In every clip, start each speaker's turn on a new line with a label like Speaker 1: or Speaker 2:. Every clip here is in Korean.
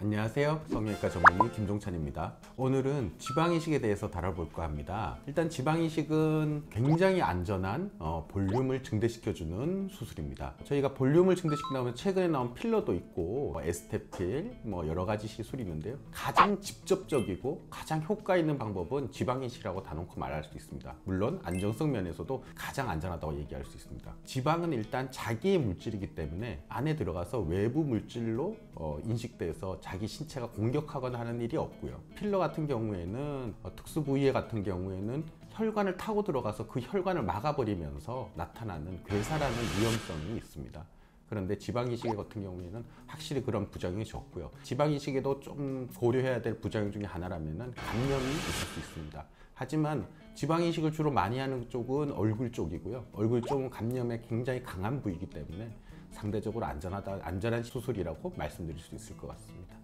Speaker 1: 안녕하세요. 성형외과 전문의 김종찬입니다. 오늘은 지방이식에 대해서 다뤄볼까 합니다. 일단 지방이식은 굉장히 안전한 볼륨을 증대시켜주는 수술입니다. 저희가 볼륨을 증대시키려면 최근에 나온 필러도 있고 에스테필 여러 가지 시술이 있는데요. 가장 직접적이고 가장 효과 있는 방법은 지방이식이라고 단언코 말할 수 있습니다. 물론 안정성 면에서도 가장 안전하다고 얘기할 수 있습니다. 지방은 일단 자기의 물질이기 때문에 안에 들어가서 외부 물질로 인식돼서 자기 신체가 공격하거나 하는 일이 없고요. 필러 같은 경우에는 특수 부위에 같은 경우에는 혈관을 타고 들어가서 그 혈관을 막아버리면서 나타나는 괴사라는 위험성이 있습니다. 그런데 지방이식 같은 경우에는 확실히 그런 부작용이 적고요. 지방이식에도 좀 고려해야 될 부작용 중에 하나라면 감염이 있을 수 있습니다. 하지만 지방이식을 주로 많이 하는 쪽은 얼굴 쪽이고요. 얼굴 쪽은 감염에 굉장히 강한 부위이기 때문에 상대적으로 안전한 수술이라고 말씀드릴 수 있을 것 같습니다.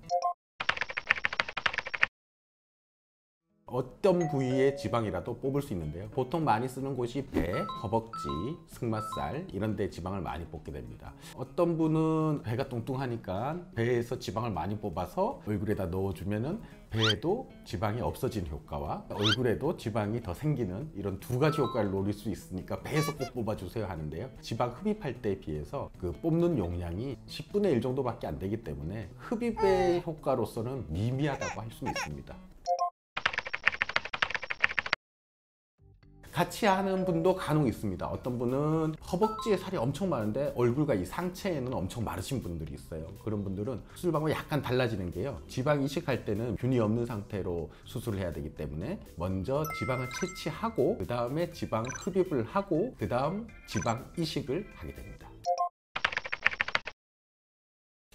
Speaker 1: 어떤 부위의 지방이라도 뽑을 수 있는데요. 보통 많이 쓰는 곳이 배, 허벅지, 승마살 이런 데 지방을 많이 뽑게 됩니다. 어떤 분은 배가 뚱뚱하니까 배에서 지방을 많이 뽑아서 얼굴에다 넣어주면은 배에도 지방이 없어지는 효과와 얼굴에도 지방이 더 생기는 이런 두 가지 효과를 노릴 수 있으니까 배에서 꼭 뽑아주세요 하는데요. 지방 흡입할 때에 비해서 그 뽑는 용량이 10분의 1 정도밖에 안 되기 때문에 흡입의 효과로서는 미미하다고 할 수 있습니다. 같이 하는 분도 간혹 있습니다. 어떤 분은 허벅지에 살이 엄청 많은데 얼굴과 이 상체에는 엄청 마르신 분들이 있어요. 그런 분들은 수술 방법이 약간 달라지는 게요. 지방 이식할 때는 균이 없는 상태로 수술을 해야 되기 때문에 먼저 지방을 채취하고 그 다음에 지방 흡입을 하고 그 다음 지방 이식을 하게 됩니다.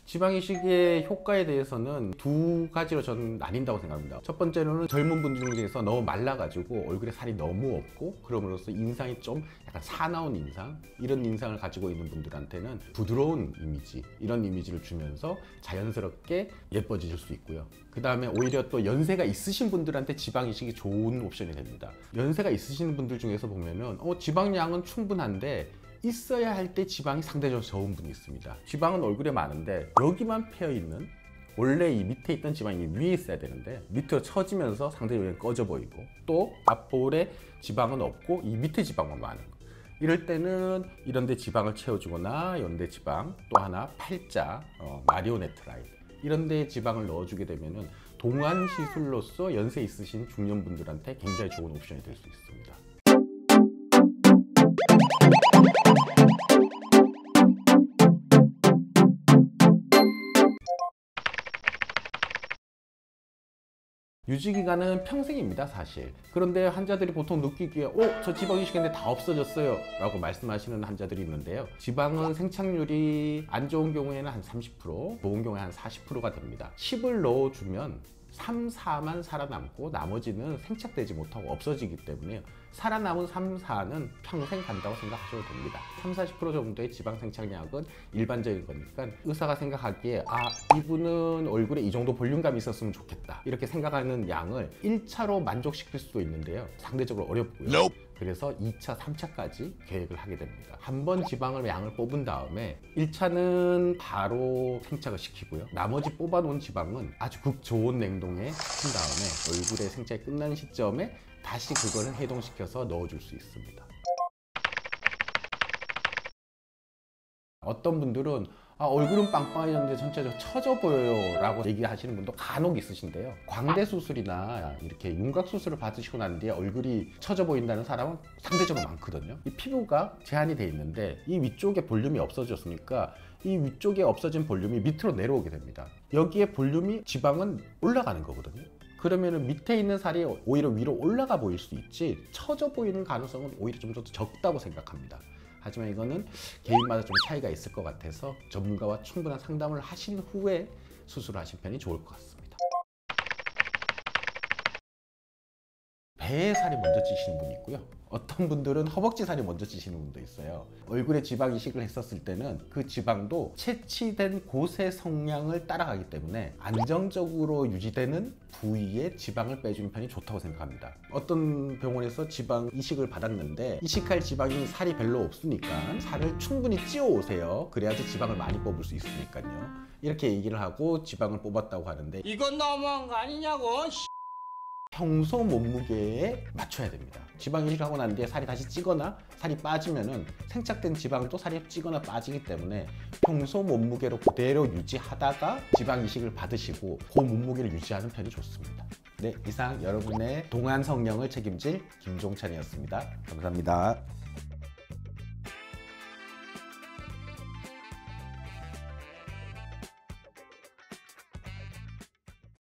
Speaker 1: 지방이식의 효과에 대해서는 두 가지로 저는 나뉜다고 생각합니다. 첫 번째로는 젊은 분들 중에서 너무 말라가지고 얼굴에 살이 너무 없고 그럼으로써 인상이 좀 약간 사나운 인상, 이런 인상을 가지고 있는 분들한테는 부드러운 이미지, 이런 이미지를 주면서 자연스럽게 예뻐지실 수 있고요. 그 다음에 오히려 또 연세가 있으신 분들한테 지방이식이 좋은 옵션이 됩니다. 연세가 있으신 분들 중에서 보면은 지방량은 충분한데 있어야 할 때 지방이 상대적으로 적은 분이 있습니다. 지방은 얼굴에 많은데 여기만 패여있는, 원래 이 밑에 있던 지방이 위에 있어야 되는데 밑으로 처지면서 상대적으로 꺼져 보이고 또 앞볼에 지방은 없고 이 밑에 지방만 많은 거. 이럴 때는 이런 데 지방을 채워주거나 이런 데 지방, 또 하나 팔자, 마리오네트라이드 이런 데 지방을 넣어주게 되면은 동안 시술로서 연세 있으신 중년분들한테 굉장히 좋은 옵션이 될 수 있습니다. 유지기간은 평생입니다, 사실. 그런데 환자들이 보통 느끼기에 저 지방 이식했는데 다 없어졌어요 라고 말씀하시는 환자들이 있는데요. 지방은 생착률이 안 좋은 경우에는 한 30%, 좋은 경우에 한 40%가 됩니다. 10을 넣어주면 3, 4만 살아남고 나머지는 생착되지 못하고 없어지기 때문에 살아남은 3, 4는 평생 간다고 생각하셔도 됩니다. 3, 40% 정도의 지방 생착량은 일반적인 거니까 의사가 생각하기에 이분은 얼굴에 이 정도 볼륨감이 있었으면 좋겠다 이렇게 생각하는 양을 1차로 만족시킬 수도 있는데요. 상대적으로 어렵고요. 그래서 2차, 3차까지 계획을 하게 됩니다. 한 번 지방을 양을 뽑은 다음에 1차는 바로 생착을 시키고요. 나머지 뽑아놓은 지방은 아주 극 좋은 냉동에 신 다음에 얼굴에 생착이 끝난 시점에 다시 그거를 해동시켜서 넣어줄 수 있습니다. 어떤 분들은 얼굴은 빵빵해졌는데 전체적으로 처져 보여요 라고 얘기하시는 분도 간혹 있으신데요. 광대 수술이나 이렇게 윤곽 수술을 받으시고 난 뒤에 얼굴이 처져 보인다는 사람은 상대적으로 많거든요. 이 피부가 제한이 돼 있는데 이 위쪽에 볼륨이 없어졌으니까 이 위쪽에 없어진 볼륨이 밑으로 내려오게 됩니다. 여기에 볼륨이 지방은 올라가는 거거든요. 그러면 밑에 있는 살이 오히려 위로 올라가 보일 수 있지 처져 보이는 가능성은 오히려 좀 더 적다고 생각합니다. 하지만 이거는 개인마다 좀 차이가 있을 것 같아서 전문가와 충분한 상담을 하신 후에 수술을 하신 편이 좋을 것 같습니다. 배에 살이 먼저 찌시는 분이 있고요. 어떤 분들은 허벅지 살이 먼저 찌시는 분도 있어요. 얼굴에 지방 이식을 했었을 때는 그 지방도 채취된 곳의 성량을 따라가기 때문에 안정적으로 유지되는 부위에 지방을 빼주는 편이 좋다고 생각합니다. 어떤 병원에서 지방 이식을 받았는데 이식할 지방이 살이 별로 없으니까 살을 충분히 찌워 오세요. 그래야지 지방을 많이 뽑을 수 있으니까요. 이렇게 얘기를 하고 지방을 뽑았다고 하는데
Speaker 2: 이건 너무한 거 아니냐고.
Speaker 1: 평소 몸무게에 맞춰야 됩니다. 지방 이식을 하고 난 뒤에 살이 다시 찌거나 살이 빠지면은 생착된 지방도 살이 찌거나 빠지기 때문에 평소 몸무게로 그대로 유지하다가 지방 이식을 받으시고 그 몸무게를 유지하는 편이 좋습니다. 네, 이상 여러분의 동안 성령을 책임질 김종찬이었습니다. 감사합니다.